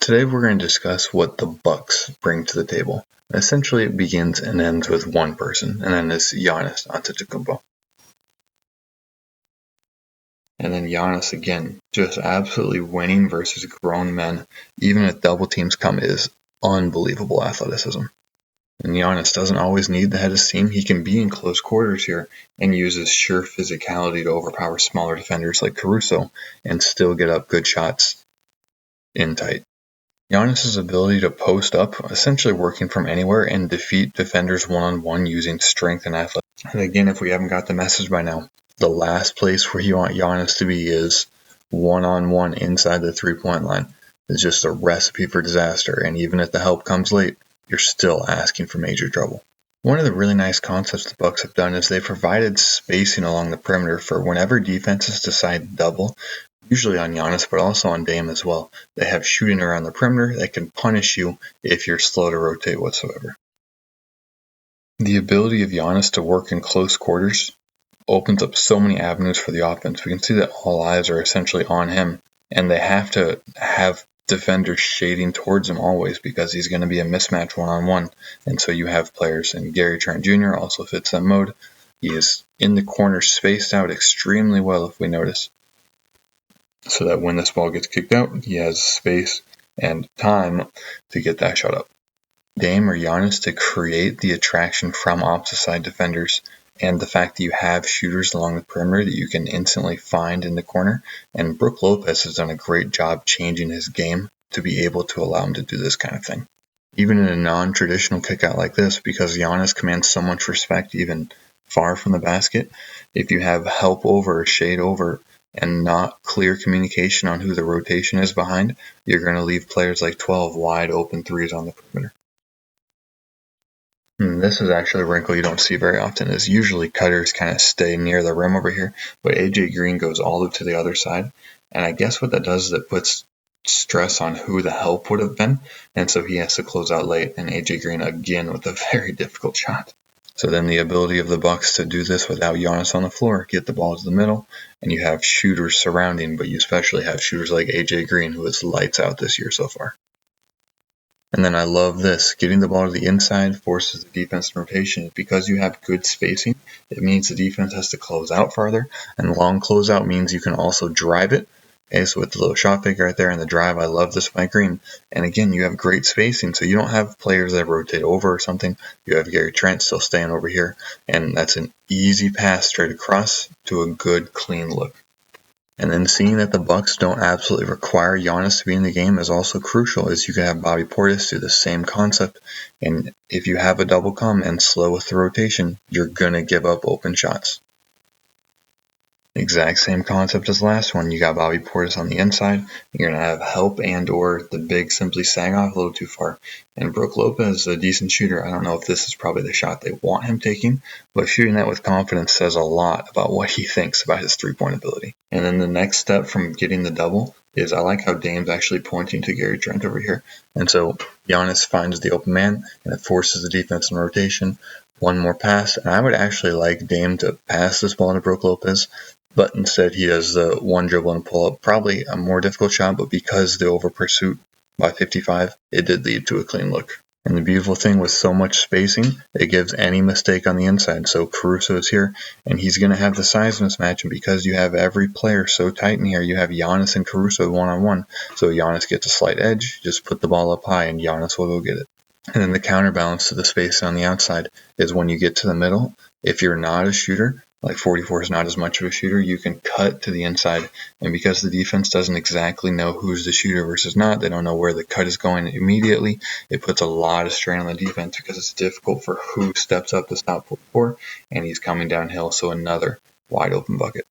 Today we're going to discuss what the Bucks bring to the table. Essentially, it begins and ends with one person, and then it's Giannis Antetokounmpo. And then Giannis again, just absolutely winning versus grown men, even if double teams come, is unbelievable athleticism. And Giannis doesn't always need the head of steam. He can be in close quarters here and use his sheer physicality to overpower smaller defenders like Caruso and still get up good shots in tight. Giannis' ability to post up, essentially working from anywhere, and defeat defenders one-on-one using strength and athleticism. And again, if we haven't got the message by now, the last place where you want Giannis to be is one-on-one inside the three-point line. It's just a recipe for disaster, and even if the help comes late, you're still asking for major trouble. One of the really nice concepts the Bucks have done is they've provided spacing along the perimeter for whenever defenses decide to double, usually on Giannis, but also on Dame as well. They have shooting around the perimeter that can punish you if you're slow to rotate whatsoever. The ability of Giannis to work in close quarters opens up so many avenues for the offense. We can see that all eyes are essentially on him, and they have to have defenders shading towards him always because he's going to be a mismatch one-on-one. And so you have players, and Gary Trent Jr. also fits that mode. He is in the corner spaced out extremely well if we notice, so that when this ball gets kicked out, he has space and time to get that shot up. Dame or Giannis to create the attraction from opposite side defenders, and the fact that you have shooters along the perimeter that you can instantly find in the corner. And Brook Lopez has done a great job changing his game to be able to allow him to do this kind of thing. Even in a non-traditional kickout like this, because Giannis commands so much respect even far from the basket, if you have help over, shade over, and not clear communication on who the rotation is behind, you're going to leave players like 12 wide open threes on the perimeter. And this is actually a wrinkle you don't see very often, is usually cutters kind of stay near the rim over here, but AJ Green goes all the way to the other side. And I guess what that does is it puts stress on who the help would have been, and so he has to close out late, and AJ Green again with a very difficult shot. So then the ability of the Bucks to do this without Giannis on the floor, get the ball to the middle, and you have shooters surrounding, but you especially have shooters like AJ Green, who is lights out this year so far. And then I love this, getting the ball to the inside forces the defense in rotation. Because you have good spacing, it means the defense has to close out farther, and long closeout means you can also drive it. Okay, so with the little shot fake right there and the drive, I love this by Green. And again, you have great spacing, so you don't have players that rotate over or something. You have Gary Trent still staying over here, and that's an easy pass straight across to a good, clean look. And then seeing that the Bucks don't absolutely require Giannis to be in the game is also crucial, as you can have Bobby Portis do the same concept. And if you have a double come and slow with the rotation, you're going to give up open shots. Exact same concept as last one. You got Bobby Portis on the inside. You're going to have help and or the big simply sag off a little too far. And Brook Lopez is a decent shooter. I don't know if this is probably the shot they want him taking, but shooting that with confidence says a lot about what he thinks about his three-point ability. And then the next step from getting the double is I like how Dame's actually pointing to Gary Trent over here. And so Giannis finds the open man, and it forces the defense in rotation. One more pass, and I would actually like Dame to pass this ball to Brook Lopez, but instead he does the one dribble and pull up. Probably a more difficult shot, but because the over pursuit by 55, it did lead to a clean look. And the beautiful thing with so much spacing, it gives any mistake on the inside. So Caruso is here, and he's going to have the size mismatch, and because you have every player so tight in here, you have Giannis and Caruso one-on-one. So Giannis gets a slight edge, just put the ball up high, and Giannis will go get it. And then the counterbalance to the space on the outside is when you get to the middle, if you're not a shooter, like 44 is not as much of a shooter, you can cut to the inside. And because the defense doesn't exactly know who's the shooter versus not, they don't know where the cut is going immediately, it puts a lot of strain on the defense because it's difficult for who steps up to stop 44, and he's coming downhill, so another wide open bucket.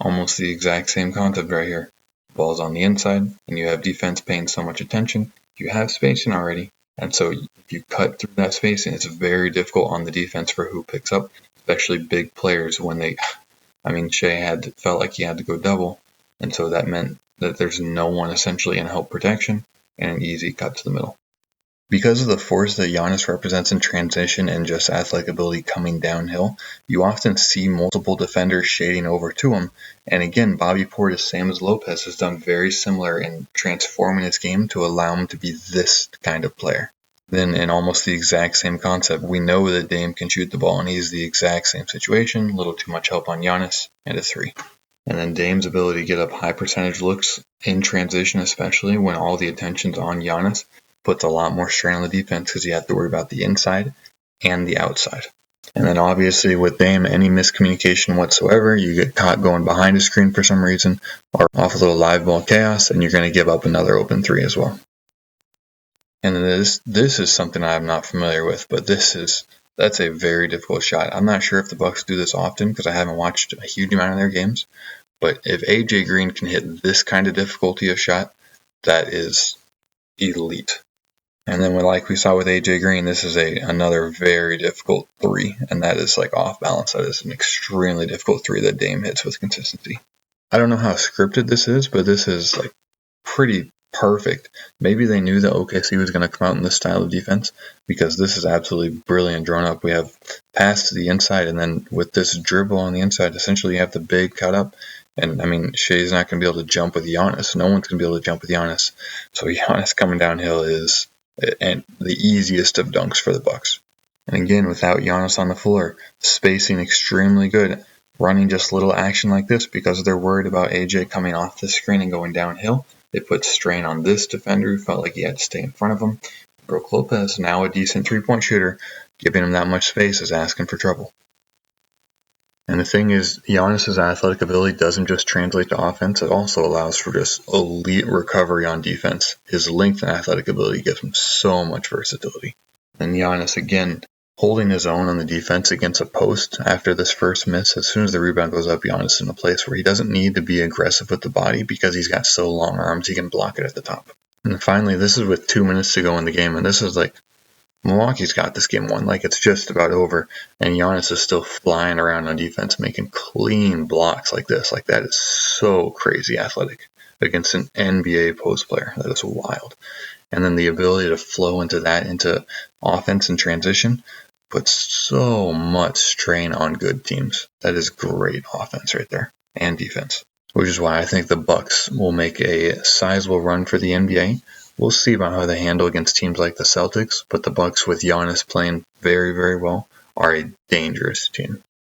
Almost the exact same concept right here. Ball's on the inside, and you have defense paying so much attention. You have spacing already. And so if you cut through that spacing, it's very difficult on the defense for who picks up, especially big players when Shea felt like he had to go double. And so that meant that there's no one essentially in help protection and an easy cut to the middle. Because of the force that Giannis represents in transition and just athletic ability coming downhill, you often see multiple defenders shading over to him. And again, Bobby Portis, same as Lopez, has done very similar in transforming his game to allow him to be this kind of player. Then in almost the exact same concept, we know that Dame can shoot the ball, and he's the exact same situation, a little too much help on Giannis, and a 3. And then Dame's ability to get up high percentage looks in transition, especially when all the attention's on Giannis, puts a lot more strain on the defense because you have to worry about the inside and the outside. And then obviously with Dame, any miscommunication whatsoever, you get caught going behind a screen for some reason or off a little live ball chaos, and you're going to give up another open 3 as well. And this is something I'm not familiar with, but that's a very difficult shot. I'm not sure if the Bucks do this often because I haven't watched a huge amount of their games, but if AJ Green can hit this kind of difficulty of shot, that is elite. And then like we saw with AJ Green, this is another very difficult 3, and that is like off balance. That is an extremely difficult 3 that Dame hits with consistency. I don't know how scripted this is, but this is like pretty perfect. Maybe they knew that OKC was going to come out in this style of defense because this is absolutely brilliant drawn up. We have pass to the inside, and then with this dribble on the inside, essentially you have the big cut up. And I mean, Shea's not going to be able to jump with Giannis. No one's going to be able to jump with Giannis. So Giannis coming downhill is the easiest of dunks for the Bucks. And again, without Giannis on the floor, spacing extremely good. Running just little action like this because they're worried about AJ coming off the screen and going downhill. They put strain on this defender who felt like he had to stay in front of him. Brook Lopez, now a decent 3-point shooter, giving him that much space is asking for trouble. And the thing is, Giannis' athletic ability doesn't just translate to offense, it also allows for just elite recovery on defense. His length and athletic ability gives him so much versatility. And Giannis, again, holding his own on the defense against a post after this first miss. As soon as the rebound goes up, Giannis is in a place where he doesn't need to be aggressive with the body because he's got so long arms he can block it at the top. And finally, this is with 2 minutes to go in the game, and this is like Milwaukee's got this game won, like it's just about over, and Giannis is still flying around on defense, making clean blocks like this. Like that is so crazy athletic against an NBA post player. That is wild. And then the ability to flow into offense and transition puts so much strain on good teams. That is great offense right there, and defense. Which is why I think the Bucks will make a sizable run for the NBA. We'll see about how they handle against teams like the Celtics, but the Bucks with Giannis playing very, very well are a dangerous team.